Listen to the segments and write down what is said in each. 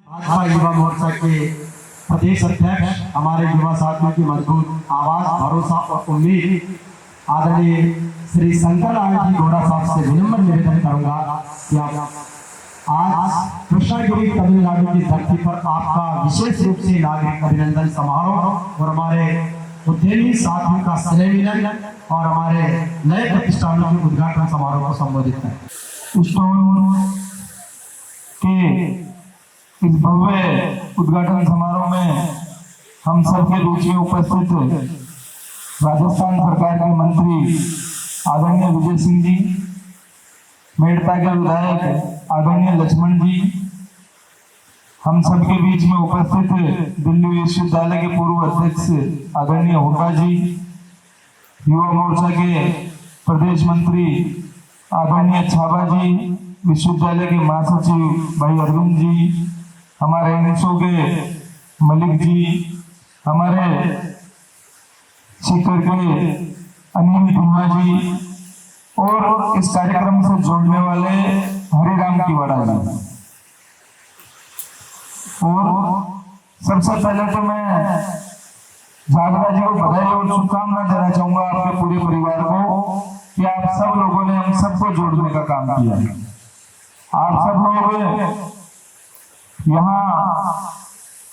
भाजपा युवा मोर्चा के प्रदेश अध्यक्ष हमारे युवा साथियों की मजबूत आवाज, भरोसा और उम्मीद आदरणीय श्री शंकर लाल जी घोड़ा साहब से विनम्र निवेदन करूंगा कि आप आज कृष्णागिरी तमिलनाडु की धरती पर आपका विशेष रूप से नागरिक अभिनंदन समारोह और हमारे उद्यमी साथियों का स्नेह मिलन और हमारे नए प्रतिष्ठानों के उद्घाटन समारोह को संबोधित करें। इस भव्य उद्घाटन समारोह में हम सबके बीच में उपस्थित राजस्थान सरकार के मंत्री आदरणीय विजय सिंह जी, मेड़ता के विधायक आदरणीय लक्ष्मण जी, हम सबके बीच में उपस्थित दिल्ली विश्वविद्यालय के पूर्व अध्यक्ष आदरणीय हुड्डा जी, युवा मोर्चा के प्रदेश मंत्री आदरणीय छाबा जी, विश्वविद्यालय के महासचिव भाई अरविंद जी, हमारे एनएसओ के मलिक जी, हमारे शिखर के अनिल कुमार जी और इस कार्यक्रम से जोड़ने वाले हरिराम तिवाड़ा जी। और सबसे पहले तो मैं जागरा जी को बधाई और शुभकामना देना चाहूंगा आपके पूरे परिवार को कि आप सब लोगों ने हम सबको जोड़ने का काम किया। आप सब लोग यहाँ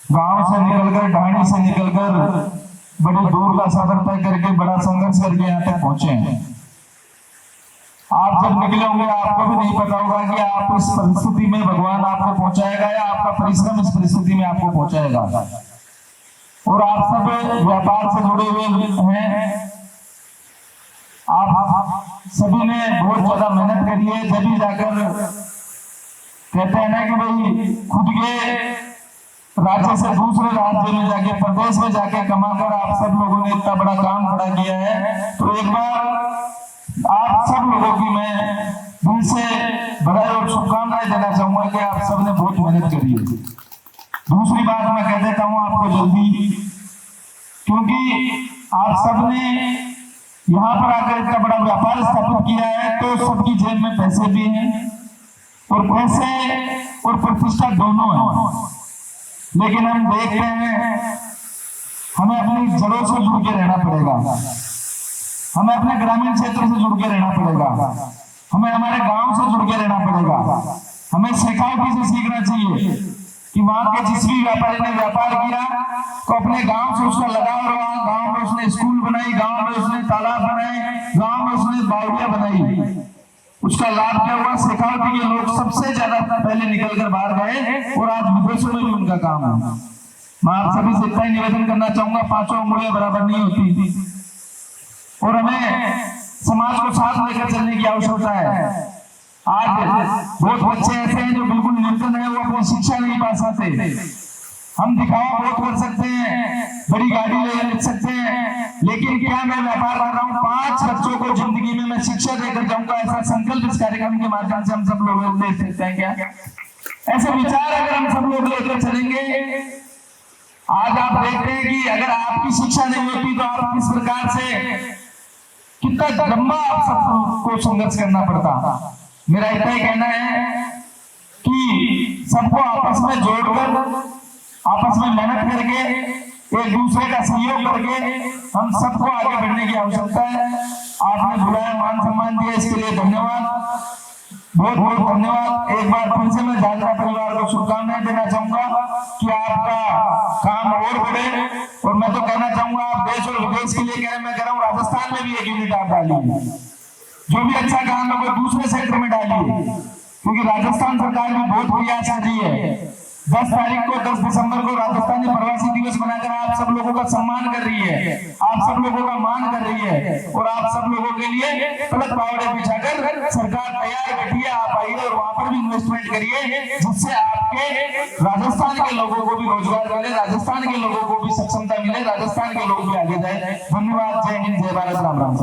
गांव से निकलकर, ढाणी से निकलकर बड़ी दूर का सफर तय करके, बड़ा संघर्ष करके यहाँ तक पहुंचे हैं। आप जब निकले होंगे आपको भी नहीं पता होगा कि आप इस परिस्थिति में भगवान आपको पहुंचाएगा या आपका परिश्रम इस परिस्थिति में आपको पहुंचाएगा। और आप सब व्यापार से जुड़े हुए हैं, आप सभी ने बहुत ज्यादा मेहनत करी है, जब भी जाकर कहते हैं ना कि भाई खुद के राज्य से दूसरे राज्य में जाके, प्रदेश में जाके कमाकर आप सब लोगों ने इतना बड़ा काम खड़ा किया है। तो एक बार आप सब लोगों की मैं दिल से बधाई और शुभकामनाएं देना चाहूंगा कि आप सब ने बहुत मेहनत करी है। दूसरी बात मैं कह देता हूं आपको जल्दी, क्योंकि आप सब ने यहाँ पर आकर इतना बड़ा व्यापार स्थापित किया है, तो सबकी जेब में पैसे भी हैं और पैसे और प्रतिष्ठा दोनों है। लेकिन हम देख रहे हैं हमें अपनी जड़ों से जुड़ के रहना पड़ेगा, हमें अपने ग्रामीण क्षेत्र से जुड़ के रहना पड़ेगा, हमें हमारे गांव से जुड़ के रहना पड़ेगा। हमें शेखावटी से सीखना चाहिए कि वहां के जिस भी व्यापारी ने व्यापार किया तो अपने गांव से उसका लगाव रहा, गांव में उसने स्कूल बनाई, गांव में उसने तालाब बनाए, गांव में उसने बावड़ियां बनाई, उसका लाभ क्या हुआ? शेखावटी के लोग सबसे ज्यादा पहले निकलकर बाहर गए और आज विदेशों में भी उनका काम है। मैं आप सभी से इतना ही निवेदन करना चाहूंगा, पांचों उंगलियां बराबर नहीं होती और हमें समाज को साथ लेकर चलने की आवश्यकता है। आज बहुत बच्चे ऐसे हैं जो बिल्कुल निर्धन है, वो अपनी शिक्षा नहीं पा सकते। हम दिखावा बहुत कर सकते हैं, बड़ी गाड़ी ले सकते हैं, लेकिन क्या मैं व्यापार कर रहा हूँ? 5 बच्चों को जिंदगी में मैं शिक्षा देकर जाऊंगा, ऐसा संकल्प इस कार्यक्रम के माध्यम से हम सब लोग ले सकते हैं क्या? ऐसे विचार अगर हम सब लोग लेकर चलेंगे, आज आप देखते हैं कि अगर आपकी शिक्षा नहीं होती तो आप किस प्रकार से, कितना लंबा आप सबको संघर्ष करना पड़ता। मेरा इतना ही कहना है कि सबको आपस में जोड़कर, आपस में मेहनत करके, एक दूसरे का सहयोग करके हम सबको आगे बढ़ने की आवश्यकता है। आपने बुलाया, मान सम्मान दिया, इसके लिए धन्यवाद, बहुत बहुत धन्यवाद। एक बार फिर से मैं जागरा परिवार को शुभकामनाएं देना चाहूंगा कि आपका काम और बढ़े। और मैं तो कहना चाहूंगा, आप देश और विदेश के लिए कह रहे, मैं कह रहा हूँ राजस्थान में भी एक यूनिट आप डालिए, जो भी अच्छा काम है वो दूसरे सेक्टर में डालिए, क्योंकि राजस्थान सरकार भी बहुत प्रयास कर रही है। 10 तारीख को, 10 दिसंबर को राजस्थानी प्रवासी दिवस बनाकर आप सब लोगों का सम्मान कर रही है, आप सब लोगों का मान कर रही है और आप सब लोगों के लिए पलक पावड़े बिछाकर सरकार तैयार बैठी है। आप आइए और वहां पर भी इन्वेस्टमेंट करिए, जिससे आपके राजस्थान के लोगों को भी रोजगार मिले, राजस्थान के लोगों को भी सक्षमता मिले, राजस्थान के लोग भी आगे जाए। धन्यवाद। जय हिंद, जय भारत, राम राम।